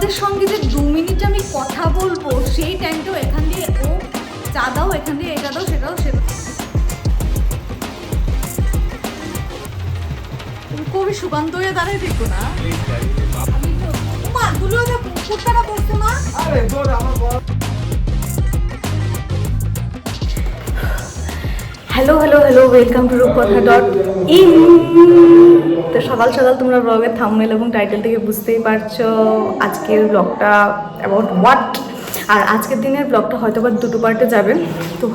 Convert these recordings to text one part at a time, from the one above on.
তোমাদের সঙ্গে যে 2 মিনিট আমি কথা বলবো সেই টাইমটাও এখান দিয়ে ও চা দাও, এখান দিয়ে এটা দাও, সেটাও সেটা। তুমি কবি সুকান্ত হয়ে দাঁড়াই দেখো না, দুলো কুর্তাটা পরতো না। Hello hello hello, welcome to রূপকথা.in। তো সকাল সকাল তোমরা ব্লগের থাম্বনেল এবং টাইটেল থেকে বুঝতেই পারছো আজকের ব্লগটা অ্যাবাউট হোয়াট। আর আজকের দিনের ব্লগটা হয়তো বা দুটো পার্টে যাবে। তো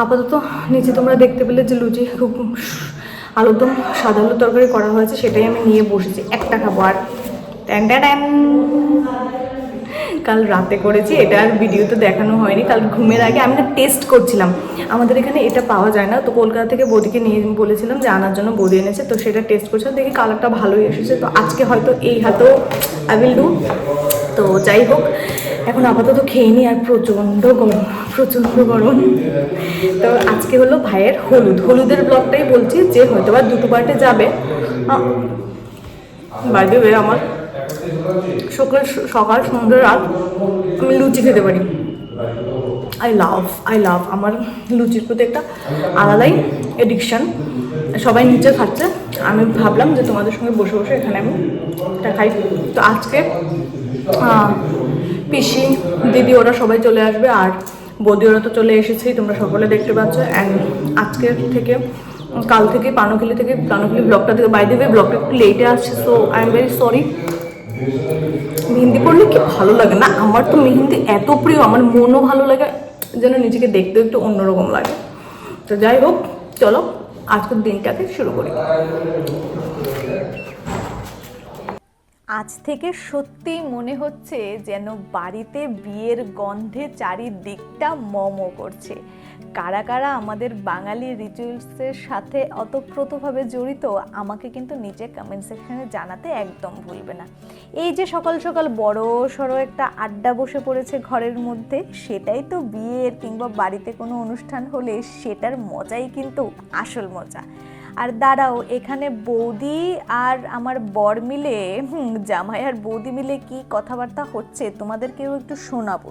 আপাতত নিচে তোমরা দেখতে পেলে যে লুচি খুব আলুরদম সাদা আলুর তরকারি করা হয়েছে, সেটাই আমি নিয়ে বসেছি, একটা খাবো। আর ট্যান ট্যান, কাল রাতে করেছি, এটা আর ভিডিওতে দেখানো হয়নি। কাল ঘুমের আগে আমি না টেস্ট করছিলাম, আমাদের এখানে এটা পাওয়া যায় না, তো কলকাতা থেকে বৌদিকে নিয়ে বলেছিলাম যে আনার জন্য, বৌদি এনেছে, তো সেটা টেস্ট করছিলাম, দেখি কালারটা ভালোই এসেছে। তো আজকে হয়তো এই হাতেও আই উইল ডু। তো যাই হোক, এখন আপাতত খেয়ে নিই। আর প্রচণ্ড গরম, প্রচণ্ড গরম। তো আজকে হলো ভাইয়ের হলুদের ব্লগটাই বলছি, যে হয়তো বা দুটো পার্টে যাবে। বাই দ্য ওয়ে, আমার সকাল সন্ধ্যে রাত আমি লুচি খেতে পারি। আই লাভ আমার লুচির প্রতি একটা আলাদাই এডিকশান। সবাই নিচে খাচ্ছে, আমি ভাবলাম যে তোমাদের সঙ্গে বসে বসে এখানে আমি এটা খাই। তো আজকে পিসি দিদি ওরা সবাই চলে আসবে, আর বৌদি ওরা তো চলে এসেছেই, তোমরা সকলে দেখতে পাচ্ছ। অ্যান্ড আজকের থেকে কাল থেকে পানকিলি ব্লগটা থেকে, বাই দ্য ওয়ে ব্লগটা একটু লেটে আসছে, so I am very sorry. Mehndi পড়লে কি ভালো লাগে না, আমার তো মেহেন্দি এত প্রিয়, আমার মনও ভালো লাগে, যেন নিজেকে দেখতে একটু অন্যরকম লাগে। তো যাই হোক, চলো আজকের দিনটাকে শুরু করি। আজ থেকে সত্যি মনে হচ্ছে যেন বাড়িতে বিয়ের গন্ধে চারিদিকটা মমো করছে। কারা কারা আমাদের বাঙালি রিচুয়ালসের সাথে ওতপ্রোতভাবে জড়িত, আমাকে কিন্তু নিচে কমেন্ট সেকশনে জানাতে একদম ভুলবে না। এই যে সকাল সকাল বড় সড়ো একটা আড্ডা বসে পড়েছে ঘরের মধ্যে, সেটাই তো বিয়ের কিংবা বাড়িতে কোনো অনুষ্ঠান হলে সেটার মজাই কিন্তু আসল মজা। আর দাঁড়াও, এখানে বৌদি আর আমার বর মিলে, জামাই আর বৌদি মিলে কি কথাবার্তা হচ্ছে তোমাদেরকেও একটু শোনাবো।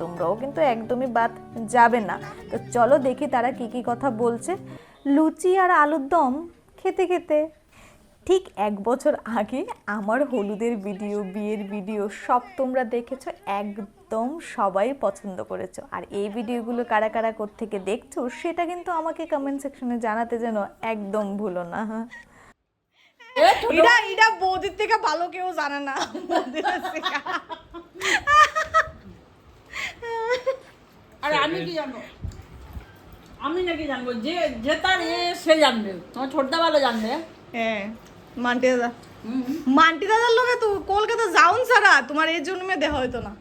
তোমরাও কিন্তু একদমই বাদ যাবে না। তো চলো দেখি তারা কি কি কথা বলছে। লুচি আর আলুর দম খেতে খেতে ঠিক 1 বছর আগে আমার হলুদের ভিডিও, বিয়ের ভিডিও সব তোমরা দেখেছো, একদম সবাই পছন্দ করেছো। আর এই ভিডিওগুলো কারা কারা কোত্থেকে দেখছো সেটা কিন্তু আমাকে কমেন্ট সেকশনে জানাতে যেন একদম ভুলো না। এটা বৌদির থেকে ভালো কেউ জানে না। আরে আমি কি জানবো, আমি নাকি জানবো, যে তার সে জানবে, তোমার ছোটদা ভালো জানবে। হ্যাঁ, মান্টি দাদার লোকে তো কলকাতা যাউন ছাড়া তোমার এই জন্মে দেখা হইতো না।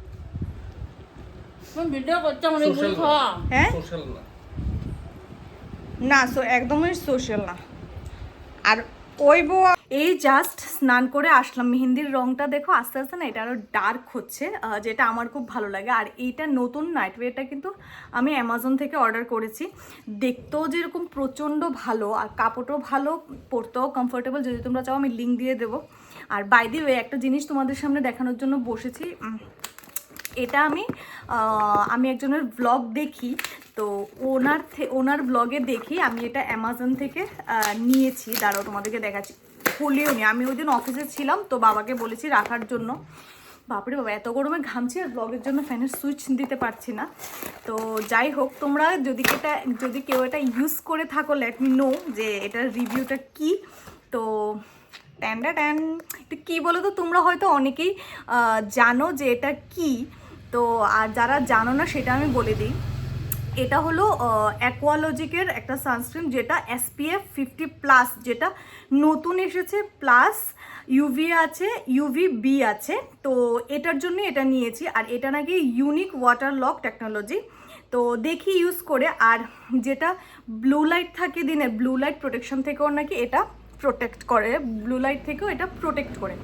তুমি ভিডিও করছো অনেক ভুল খাওয়া। হ্যাঁ না, একদমই সোশ্যাল না। আর ওই বউ এই জাস্ট স্নান করে আসলাম, মেহেন্দির রংটা দেখো আস্তে আস্তে না এটা আরো ডার্ক হচ্ছে, যেটা আমার খুব ভালো লাগে। আর এইটা নতুন নাইটওয়্যারটা কিন্তু আমি অ্যামাজন থেকে অর্ডার করেছি, দেখতেও যেরকম প্রচণ্ড ভালো, আর কাপড়টাও ভালো, পরতেও কমফোর্টেবল। যদি তোমরা চাও আমি লিঙ্ক দিয়ে দেবো। আর বাই দি ওয়ে একটা জিনিস তোমাদের সামনে দেখানোর জন্য বসেছি। এটা আমি একজনের ব্লগ দেখি, তো ওনার ব্লগে দেখি আমি এটা অ্যামাজন থেকে নিয়েছি। দাঁড়াও তোমাদেরকে দেখাচ্ছি, খুলিও নি, আমি ওই দিন অফিসে ছিলাম, তো বাবাকে বলেছি রাখার জন্য। বাপরে বাবা, এত গরমে ঘামছি আর ব্লগের জন্য ফ্যানের সুইচ দিতে পারছি না। তো যাই হোক, তোমরা যদি কেউ এটা ইউজ করে থাকো, লেট মি নো যে এটার রিভিউটা কি। তো ট্যান্ডা ট্যান, এটা কী বলো তো, তোমরা হয়তো অনেকেই জানো যে এটা কি, তো আর যারা জানো না সেটা আমি বলে দিই। এটা হলো অ্যাকোয়ালজিকের একটা সানস্ক্রিন, যেটা SPF 50+, যেটা নতুন এসেছে, প্লাস UV আছে, UVB আছে। তো এটার জন্য এটা নিয়েছি। আর এটা নাকি ইউনিক ওয়াটার লক টেকনোলজি, তো দেখি ইউজ করে। আর যেটা ব্লু লাইট থাকে দিনে, ব্লু লাইট প্রোটেকশন থেকেও নাকি এটা প্রোটেক্ট করে, ব্লু লাইট থেকেও এটা প্রোটেক্ট করে।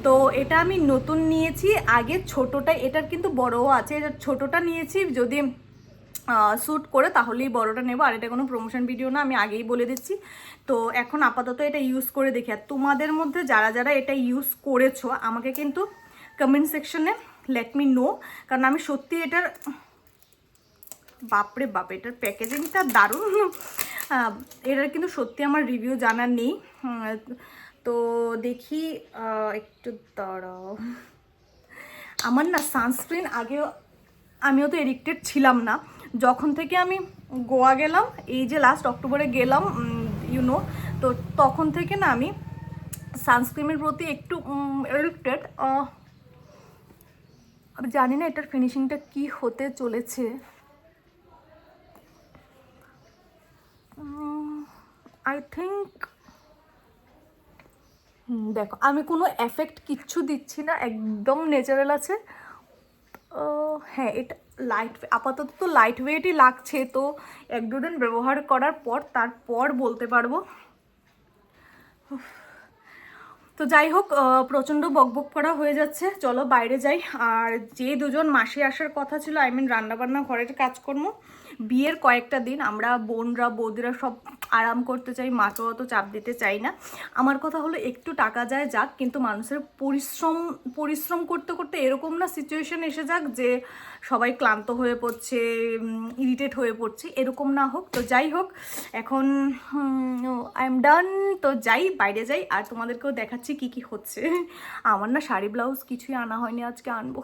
তো এটা আমি নতুন নিয়েছি, আগে ছোটোটা, এটার কিন্তু বড়ও আছে, এটা ছোটোটা নিয়েছি, যদি শ্যুট করে তাহলেই বড়টা নেব। আর এটা কোনো প্রমোশন ভিডিও না, আমি আগেই বলে দিচ্ছি। তো এখন আপাতত এটা ইউজ করে দেখি। আর তোমাদের মধ্যে যারা যারা এটা ইউজ করেছো আমাকে কিন্তু কমেন্ট সেকশনে লেট মি নো, কারণ আমি সত্যি এটার বাপরে বাপ এটার প্যাকেজিংটা দারুণ। এটার কিন্তু সত্যি আমার রিভিউ জানার নেই। তো দেখি একটু দাঁড়াও। আমার না সানস্ক্রিন আগেও আমিও তো এডিক্টেড ছিলাম না, যখন থেকে আমি গোয়া গেলাম, এই যে লাস্ট অক্টোবরে গেলাম ইউনো, তো তখন থেকে না আমি সানস্ক্রিনের প্রতি একটু এডিক্টেড। আমি জানি না এটার ফিনিশিংটা কি হতে চলেছে। আই থিঙ্ক দেখো আমি কোনো এফেক্ট কিচ্ছু দিচ্ছি না, একদম ন্যাচারাল আছে। হ্যাঁ এটা লাইট, আপাতত তো লাইট ওয়েটই লাগছে, তো 1-2 দিন ব্যবহার করার পর তারপর বলতে পারবো। তো যাই হোক, প্রচণ্ড বকবক করা হয়ে যাচ্ছে, চলো বাইরে যাই। আর যে দুজন মাসি আসার কথা ছিল, আই মিন রান্নাবান্না ঘরের কাজকর্ম, বিয়ের কয়েকটা দিন আমরা বোনরা বৌদিরা সব আরাম করতে চাই, মাকেও অত চাপ দিতে চাই না। আমার কথা হলো একটু টাকা যায় যাক, কিন্তু মানুষের পরিশ্রম করতে করতে এরকম না সিচুয়েশন এসে যাক যে সবাই ক্লান্ত হয়ে পড়ছে, ইরিটেট হয়ে পড়ছে, এরকম না হোক। তো যাই হোক, এখন আই এম ডান। তো যাই, বাইরে যাই, আর তোমাদেরকেও দেখাচ্ছি কি কি হচ্ছে। আমার না শাড়ি ব্লাউজ কিছুই আনা হয়নি, আজকে আনবো।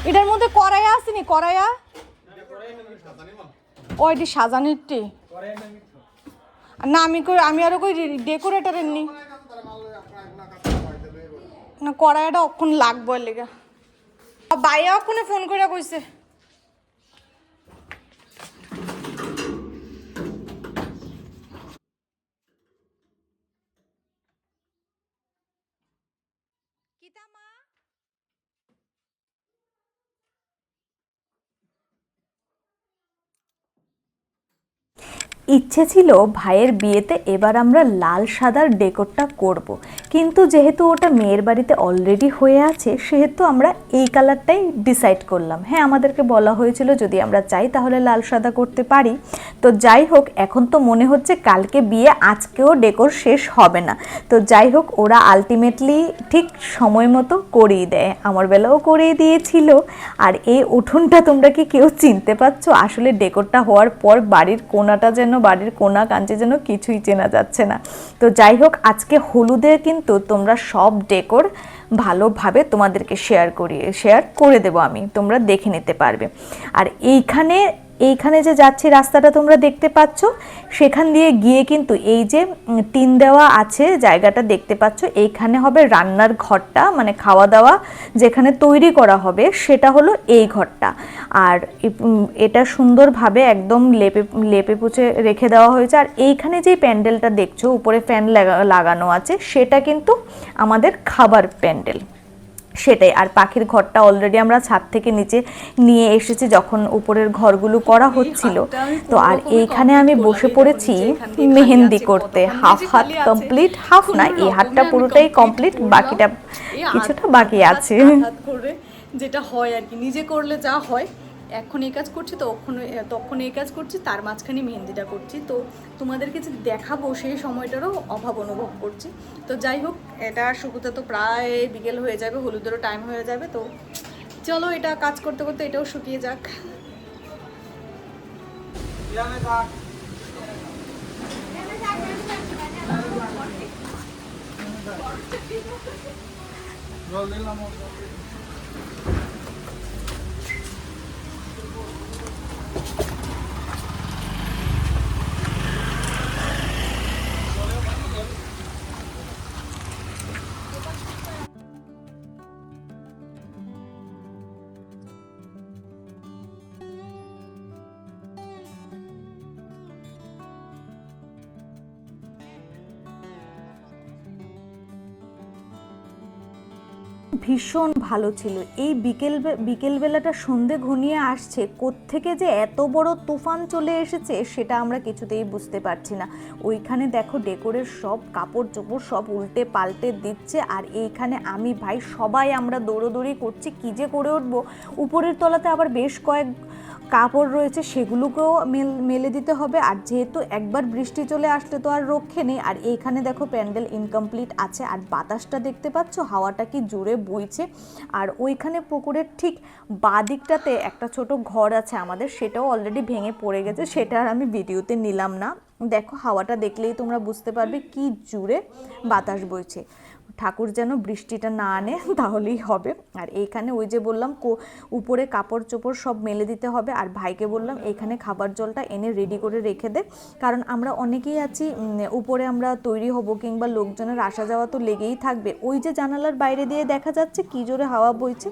এটার মধ্যে কড়াইয়া আসেনি, কড়াইয়া ওইটি সাজানিরটি না, আমি আরো কই ডেকোরেটরের নি না, কড়াইটা অক্ষণ লাগবো এর লেগা। বাইয়া অক্ষণে ফোন করে কইছে। ইচ্ছে ছিল ভাইয়ের বিয়েতে এবার আমরা লাল সাদার ডেকোরটা করব, কিন্তু যেহেতু ওটা মেয়ের বাড়িতে অলরেডি হয়ে আছে সেহেতু আমরা এই কালারটাই ডিসাইড করলাম। হ্যাঁ আমাদেরকে বলা হয়েছিল যদি আমরা চাই তাহলে লাল সাদা করতে পারি। তো যাই হোক, এখন তো মনে হচ্ছে কালকে বিয়ে, আজকেও ডেকোর শেষ হবে না। তো যাই হোক, ওরা আলটিমেটলি ঠিক সময় মতো করেই দেয়, আমার বেলাও করেই দিয়েছিল। আর এই উঠোনটা তোমরা কি কেউ চিনতে পারছো? আসলে ডেকোরটা হওয়ার পর বাড়ির কোনাটা যেন, বাড়ির কোনা কাঞ্চি যেন কিছুই চেনা যাচ্ছে না। তো যাই হোক, আজকে হলুদে কিন্তু তোমরা সব ডেকোর ভালোভাবে তোমাদেরকে শেয়ার করে দেবো আমি, তোমরা দেখে নিতে পারবে। আর এইখানে যে যাচ্ছি রাস্তাটা তোমরা দেখতে পাচ্ছ, সেখান দিয়ে গিয়ে কিন্তু এই যে টিন দেওয়া আছে জায়গাটা দেখতে পাচ্ছ, এইখানে হবে রান্নার ঘরটা, মানে খাওয়া দাওয়া যেখানে তৈরি করা হবে সেটা হলো এই ঘরটা। আর এটা সুন্দরভাবে একদম লেপে পুছে রেখে দেওয়া হয়েছে। আর এইখানে যে প্যান্ডেলটা দেখছো উপরে ফ্যান লাগানো আছে, সেটা কিন্তু আমাদের খাবার প্যান্ডেল, সেটাই। আর পাখির ঘরটা অলরেডি আমরা ছাদ থেকে নিচে নিয়ে এসেছি যখন উপরের ঘরগুলো করা হচ্ছিল। তো আর এইখানে আমি বসে পড়েছি মেহেন্দি করতে, হাফ হাত কমপ্লিট, হাফ না, এই হাতটা পুরোটাই কমপ্লিট, বাকিটা কিছুটা বাকি আছে। যেটা হয় আর কি, নিজে করলে যা হয়, এখন এই কাজ করছি, তো তখন এই কাজ করছি, তার মাঝখানে মেহেন্দিটা করছি। তো তোমাদেরকে যে দেখাবো সেই সময়টারও অভাব অনুভব করছি। তো যাই হোক, এটা শুকুতে তো প্রায় বিকেল হয়ে যাবে, হলুদেরও টাইম হয়ে যাবে। তো চলো, এটা কাজ করতে করতে এটাও শুকিয়ে যাক। জল দিলাম। ভীষণ ভালো ছিল। এই বিকেলবেলাটা সন্ধে ঘনিয়ে আসছে, কোত্থেকে যে এত বড় তুফান চলে এসেছে সেটা আমরা কিছুতেই বুঝতে পারছি না। ওইখানে দেখো ডেকোরের সব কাপড় চোপড় সব উল্টে পাল্টে দিচ্ছে, আর এইখানে আমি ভাই সবাই আমরা দৌড়োদৌড়ি করছি, কী যে করে উঠবো। উপরের তলাতে আবার বেশ কয়েক কাপড় রয়েছে, সেগুলোকেও মেলে দিতে হবে। আর যেহেতু একবার বৃষ্টি চলে আসলে তো আর রক্ষে নেই। আর এইখানে দেখো প্যান্ডেল ইনকমপ্লিট আছে, আর বাতাসটা দেখতে পাচ্ছ, হাওয়াটা কি জোরে বইছে। আর ওইখানে পুকুরের ঠিক বাদিকটাতে একটা ছোট ঘর আছে আমাদের, সেটাও অলরেডি ভেঙে পড়ে গেছে, সেটা আর আমি ভিডিওতে নিলাম না। দেখো হাওয়াটা দেখলেই তোমরা বুঝতে পারবে কি জোরে বাতাস বইছে। ঠাকুর যেন বৃষ্টিটা না আনে, তাহলেই হবে। আর এইখানে ওই যে বললাম উপরে কাপড় চোপড় সব মেলে দিতে হবে। আর ভাইকে বললাম এইখানে খাবার জলটা এনে রেডি করে রেখে দে, কারণ আমরা অনেকেই আছি উপরে আমরা তৈরি হব, কিংবা লোকজনের আসা যাওয়া তো লেগেই থাকবে। ওই যে জানালার বাইরে দিয়ে দেখা যাচ্ছে কি জোরে হাওয়া বইছে।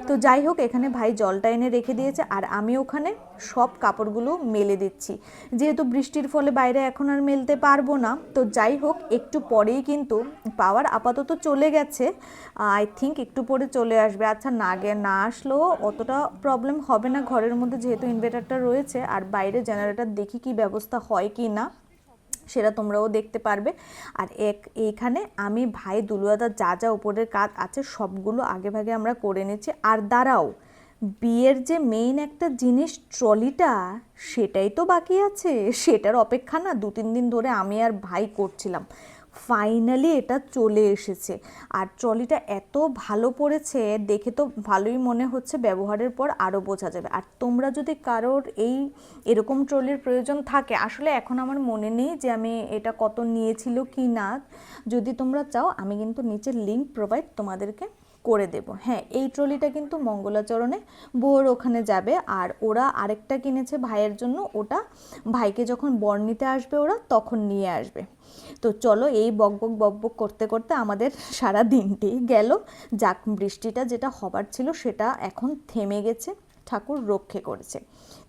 তো যাই হোক, এখানে ভাই জলটা এনে রেখে দিয়েছে, আর আমি ওখানে সব কাপড়গুলো মেলে দিচ্ছি। যেহেতু বৃষ্টির ফলে বাইরে এখন আর মেলতে পারবো না, তো যাই হোক একটু পরেই কিন্তু পাওয়ার আপাতত চলে গেছে, আই থিঙ্ক একটু পরে চলে আসবে। আচ্ছা না আসলেও অতটা প্রবলেম হবে না ঘরের মধ্যে, যেহেতু ইনভার্টারটা রয়েছে। আর বাইরে জেনারেটর দেখি কি ব্যবস্থা হয় কি না, সেটা তোমরাও দেখতে পারবে। আর এইখানে আমি ভাই দুলুয়াদা যা যা উপরের কাজ আছে সবগুলো আগে ভাগে আমরা করে নিচ্ছি। আর দাঁড়াও, বিয়ের যে মেইন একটা জিনিস ট্রলিটা, সেটাই তো বাকি আছে। সেটার অপেক্ষা না 2-3 দিন ধরে আমি আর ভাই করছিলাম। ফাইনালি এটা চলে এসেছে। আর ট্রলিটা এত ভালো পড়েছে, দেখে তো ভালোই মনে হচ্ছে, ব্যবহারের পর আরও বোঝা যাবে। আর তোমরা যদি কারোর এরকম ট্রলির প্রয়োজন থাকে, আসলে এখন আমার মনে নেই যে আমি এটা কত নিয়েছিল কি না, যদি তোমরা চাও আমি কিন্তু নিচে লিঙ্ক প্রোভাইড তোমাদেরকে করে দেব। হ্যাঁ, এই ট্রলিটা কিন্তু মঙ্গলাচরণে বউর ওখানে যাবে। আর ওরা আরেকটা কিনেছে ভাইয়ের জন্য, ওটা ভাইকে যখন বর নিতে আসবে ওরা তখন নিয়ে আসবে। তো চলো, এই বকবক করতে করতে আমাদের সারা দিনটি গেল। যাক, বৃষ্টিটা যেটা হবার ছিল সেটা এখন থেমে গেছে, ঠাকুর রক্ষে করেছে।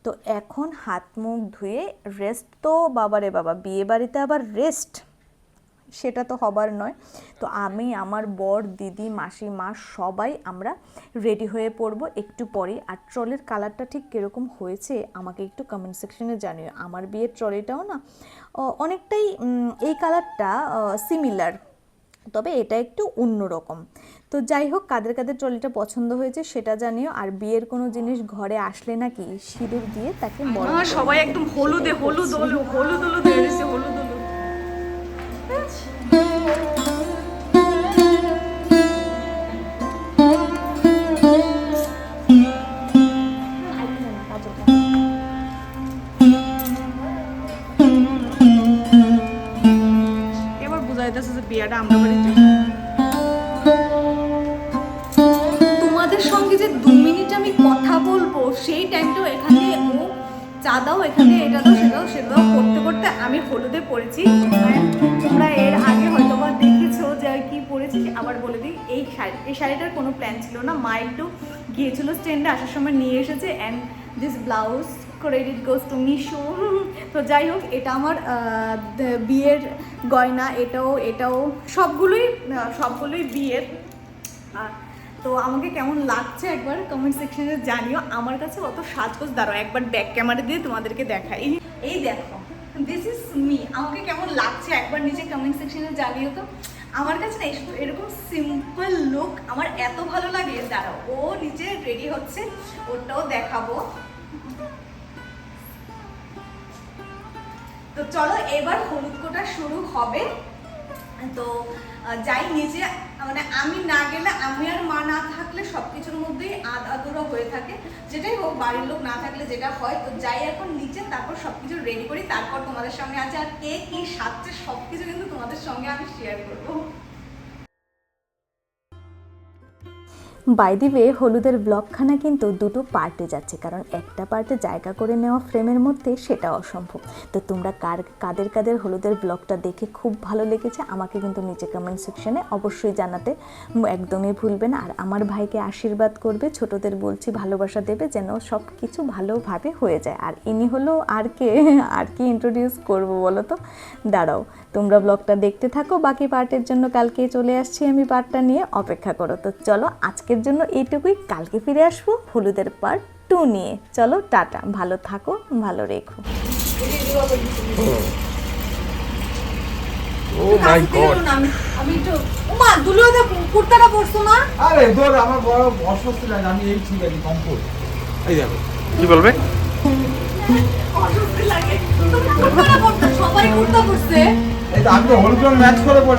তো এখন হাত মুখ ধুয়ে রেস্ট। তো বাবারে বাবা, বিয়ে বাড়িতে আবার রেস্ট, সেটা তো হবার নয়। তো আমি, আমার বর, দিদি, মাসি, মা সবাই আমরা রেডি হয়ে পড়বো একটু পরেই। আর ট্রলির কালারটা ঠিক কীরকম হয়েছে আমাকে একটু কমেন্ট সেকশনে জানিও। আমার বিয়ের ট্রলিটাও না অনেকটাই এই কালারটা সিমিলার, তবে এটা একটু অন্যরকম। তো যাই হোক, কাদের কাদের ট্রলিটা পছন্দ হয়েছে সেটা জানিও। আর বিয়ের কোনো জিনিস ঘরে আসলে নাকি সিঁদুর দিয়ে তাকে সবাই একদম হলুদ হলুদ হয়েছে, হলুদ। এবার বোঝা যাচ্ছে যে বিয়েটা আমরা বাড়িতে। তোমাদের সঙ্গে যে 2 মিনিট আমি কথা বলবো, সেই টাইমটাও এখানে ও চা দাও, এখানে এটা দাও, সেটা দাও করতে করতে আমি হলুদে পড়েছি। তোমরা এর আগে হয়তো বা দেখেছো যে কি পরেছি। আবার বলে দিই, এই শাড়িটার কোনো প্ল্যান ছিল না, মা একটু গিয়েছিল স্ট্যান্ডে, আসার সময় নিয়ে এসেছে। And this blouse credit goes to Meesho. তো যাই হোক, এটা আমার বিয়ের গয়না, এটাও সবগুলোই বিয়ের। তো আমাকে কেমন লাগছে একবার কমেন্ট সেকশনে জানিও। আমার কাছে অত সাজগোজ, দাঁড়াও একবার ব্যাক ক্যামেরা দিয়ে তোমাদেরকে দেখাই। এই দেখো, দিস ইজ মি। আমাকে কেমন লাগছে একবার নিচে কমেন্ট সেকশনে জানিও তো। আমার কাছে না এরকম সিম্পল লুক আমার এত ভালো লাগে। দাঁড়াও, ও নিচে রেডি হচ্ছে, ওটাও দেখাবো। তো চলো, এবার হলুদ কোটা শুরু হবে। তো যাই নিচে, মানে আমি না গেলে, আমি আর মা না থাকলে সবকিছুর মধ্যেই আধুরা হয়ে থাকে। যেটাই হোক, বাড়ির লোক না থাকলে যেটা হয়। তো যাই এখন নিচে, তারপর সবকিছু রেডি করি, তারপর তোমাদের সামনে আছে। আর কে কি সাজছে সবকিছু কিন্তু তোমাদের সঙ্গে আমি শেয়ার করবো। বাই দি ওয়ে, হলুদের ব্লগখানা কিন্তু দুটো পার্টে যাচ্ছে, কারণ একটা পার্টে জায়গা করে নেওয়া ফ্রেমের মধ্যে সেটা অসম্ভব। তো তোমরা কাদের হলুদের ব্লগটা দেখে খুব ভালো লেগেছে আমাকে কিন্তু নিচে কমেন্ট সেকশনে অবশ্যই জানাতে একদমই ভুলবে না। আর আমার ভাইকে আশীর্বাদ করবে, ছোটদের বলছি ভালোবাসা দেবে, যেন সব কিছু ভালোভাবে হয়ে যায়। আর ইনি হলো আর কি ইন্ট্রোডিউস করবো বলো তো, দাঁড়াও তোমরা ব্লগটা দেখতে থাকো, বাকি পার্টের জন্য কালকে চলে আসছি আমি, পার্টটা নিয়ে অপেক্ষা করো। তো চলো আজকের জন্য এইটুকুই, কালকে ফিরে আসবো হলুদের পার্ট 2 নিয়ে। চলো টাটা, ভালো থাকো, ভালো রেখো। ও মাই গড, আমি একটু ওমা দুলুদা কুর্তাটা পরছো না? আরে ধর আমার বড় অস্বস্তি লাগে, আমি এই ঠিক আছি কমফোর্ট। এই দেখো কি বলবে? অস্বস্তি লাগে। তুমি কুর্তাটা পরছো, সবাই কুর্তা পরছে। এই তো আমি তো হলুদ রং ম্যাচ করে পড়ি।